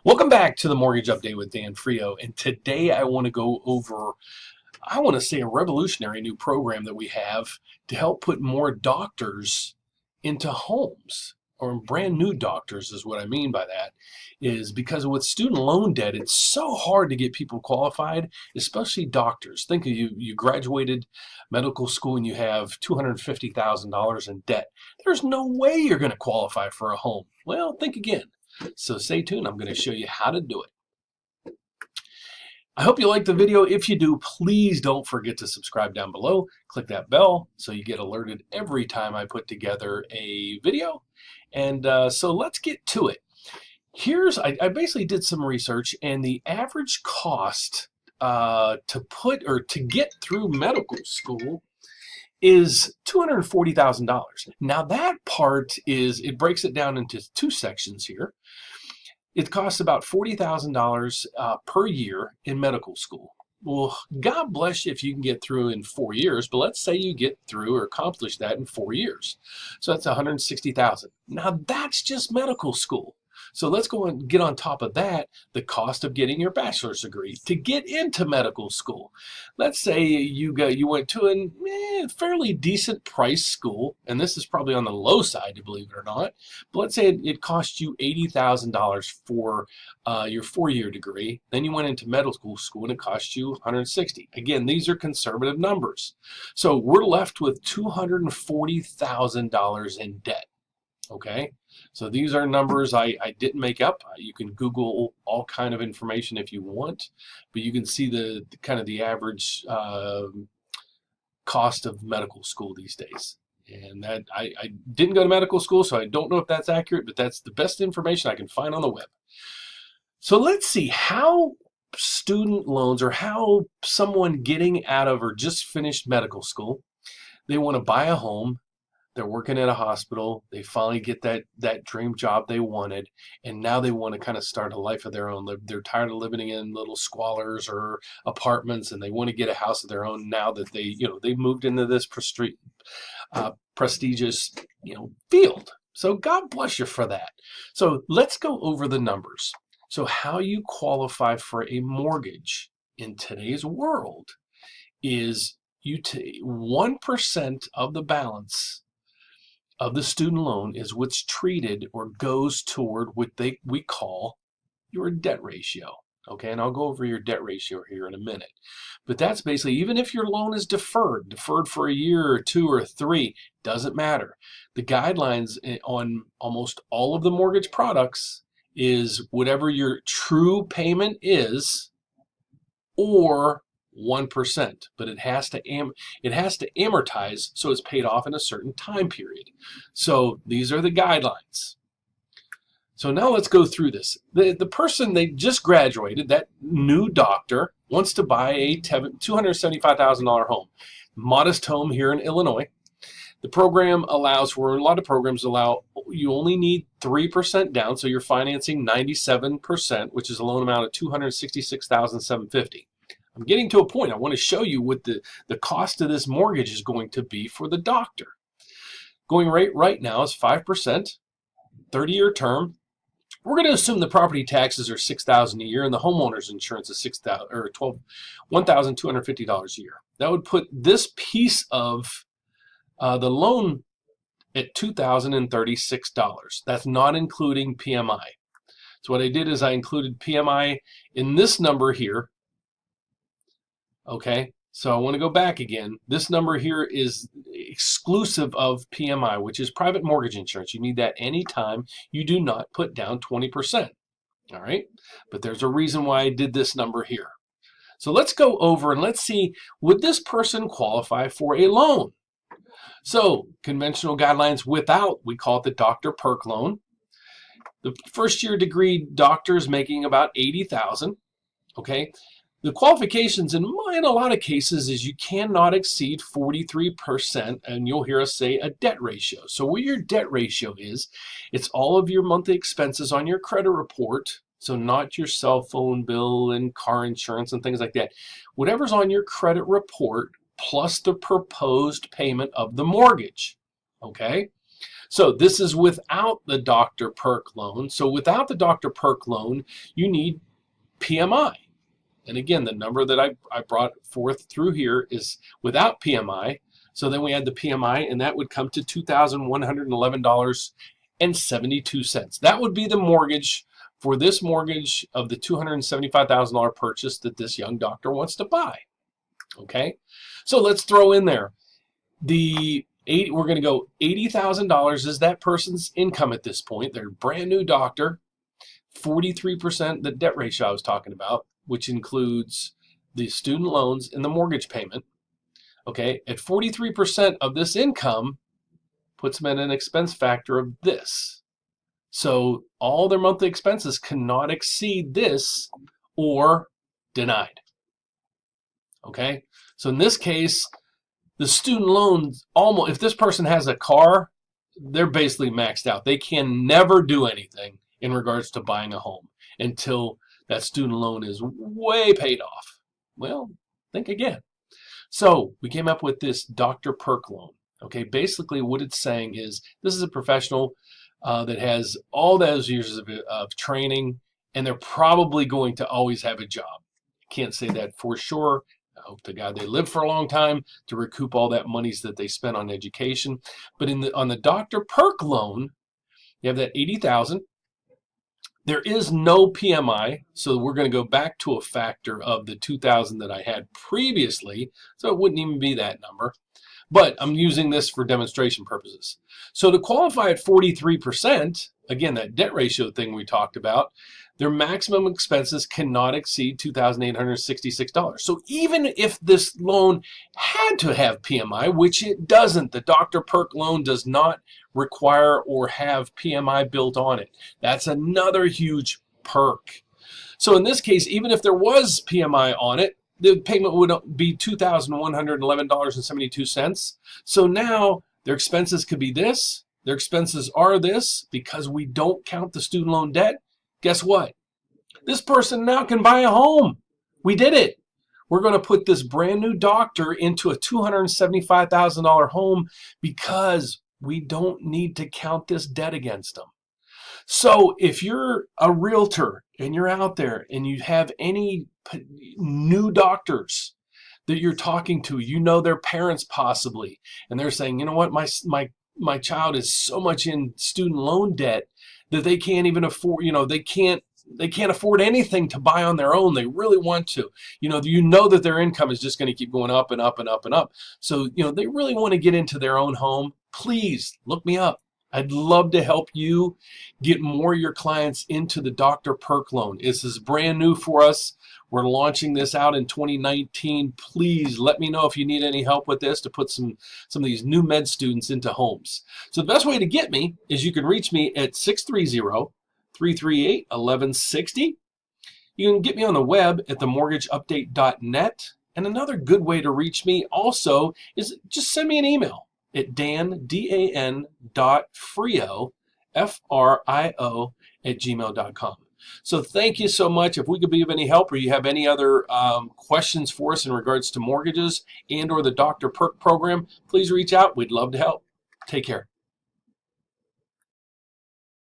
Welcome back to the Mortgage Update with Dan Frio, and today I want to go over, I want to say, a revolutionary new program that we have to help put more doctors into homes, or brand new doctors is what I mean by that, is because with student loan debt, it's so hard to get people qualified, especially doctors. Think of you graduated medical school and you have $250,000 in debt. There's no way you're going to qualify for a home. Well, think again. So stay tuned. I'm going to show you how to do it. I hope you like the video. If you do, please don't forget to subscribe down below. Click that bell so you get alerted every time I put together a video. And so let's get to it. I basically did some research, and the average cost to get through medical school is $240,000. Now that part it breaks it down into two sections here. It costs about $40,000 per year in medical school. Well, God bless you if you can get through in 4 years, but let's say you get through or accomplish that in 4 years. So that's $160,000. Now that's just medical school. So let's go and get on top of that, the cost of getting your bachelor's degree to get into medical school. Let's say you went to a fairly decent price school, and this is probably on the low side, to believe it or not, but let's say it cost you $80,000 for your 4-year degree. Then you went into medical school and it cost you $160,000. Again, these are conservative numbers. So we're left with $240,000 in debt. Okay, so these are numbers I didn't make up. You can Google all kind of information if you want, but you can see the kind of the average cost of medical school these days. And that I didn't go to medical school, so I don't know if that's accurate, but that's the best information I can find on the web. So let's see how student loans, or how someone getting out of or just finished medical school, they want to buy a home. They're working at a hospital. They finally get that dream job they wanted, and now they want to kind of start a life of their own. They're tired of living in little squalors or apartments, and they want to get a house of their own now that they moved into this prestigious field. So God bless you for that. So let's go over the numbers. So how you qualify for a mortgage in today's world is 1% of the balance of the student loan is what's treated or goes toward what we call your debt ratio. Okay, and I'll go over your debt ratio here in a minute. But that's basically, even if your loan is deferred for a year or 2 or 3, doesn't matter. The guidelines on almost all of the mortgage products is whatever your true payment is, or 1%, but it has to amortize, so it's paid off in a certain time period. So these are the guidelines. So now let's go through this. The person, they just graduated, that new doctor, wants to buy a $275,000 home, modest home here in Illinois. The program allows for, a lot of programs allow, you only need 3% down, so you're financing 97%, which is a loan amount of $266,750. I'm getting to a point. I want to show you what the cost of this mortgage is going to be for the doctor. Going rate right now is 5%, 30-year term. We're going to assume the property taxes are $6,000 a year, and the homeowners insurance is $1,250 a year. That would put this piece of the loan at $2,036. That's not including PMI. So what I did is I included PMI in this number here. Okay, so I want to go back again. This number here is exclusive of PMI, which is private mortgage insurance. You need that anytime you do not put down 20%. All right, but there's a reason why I did this number here. So let's go over and let's see, would this person qualify for a loan? So conventional guidelines without, we call it the Dr. Perk loan. The first-year degree doctor is making about $80,000. Okay. The qualifications in a lot of cases is you cannot exceed 43%, and you'll hear us say a debt ratio. So what your debt ratio is, it's all of your monthly expenses on your credit report, so not your cell phone bill and car insurance and things like that. Whatever's on your credit report plus the proposed payment of the mortgage, okay? So this is without the Dr. Perk loan. So without the Dr. Perk loan, you need PMI. And again, the number that I brought forth through here is without PMI. So then we add the PMI, and that would come to $2,111.72. That would be the mortgage for this mortgage of the $275,000 purchase that this young doctor wants to buy. Okay, so let's throw in there we're going to go $80,000 is that person's income at this point. They're a brand new doctor. 43% the debt ratio I was talking about, which includes the student loans and the mortgage payment. Okay, at 43% of this income puts them at an expense factor of this. So all their monthly expenses cannot exceed this or denied. Okay, so in this case, the student loans almost, if this person has a car, they're basically maxed out. They can never do anything in regards to buying a home until that student loan is way paid off. Well, think again. So we came up with this Dr. Perk loan. Okay, basically what it's saying is this is a professional that has all those years of training, and they're probably going to always have a job. Can't say that for sure. I hope to God they live for a long time to recoup all that monies that they spent on education. But on the Dr. Perk loan, you have that $80,000. There is no PMI, so we're going to go back to a factor of the $2,000 that I had previously, so it wouldn't even be that number. But I'm using this for demonstration purposes. So to qualify at 43%, again, that debt ratio thing we talked about, their maximum expenses cannot exceed $2,866. So even if this loan had to have PMI, which it doesn't, the Dr. Perk loan does not require or have PMI built on it. That's another huge perk. So in this case, even if there was PMI on it, the payment would be $2,111.72. So now their expenses could be this. Their expenses are this because we don't count the student loan debt. Guess what? This person now can buy a home. We did it. We're going to put this brand new doctor into a $275,000 home because we don't need to count this debt against them. So if you're a realtor and you're out there and you have any new doctors that you're talking to, you know their parents possibly, and they're saying, you know what, my child is so much in student loan debt that they can't even afford, they can't afford anything to buy on their own. They really want to. You know that their income is just going to keep going up and up and up and up. So, they really want to get into their own home. Please look me up. I'd love to help you get more of your clients into the Dr. Perk loan. This is brand new for us. We're launching this out in 2019. Please let me know if you need any help with this to put some of these new med students into homes. So the best way to get me is you can reach me at 630-338-1160. You can get me on the web at themortgageupdate.net. And another good way to reach me also is just send me an email at dan.frio, F-R-I-O, @gmail.com. So thank you so much. If we could be of any help or you have any other questions for us in regards to mortgages and or the Dr. Perk program, please reach out. We'd love to help. Take care.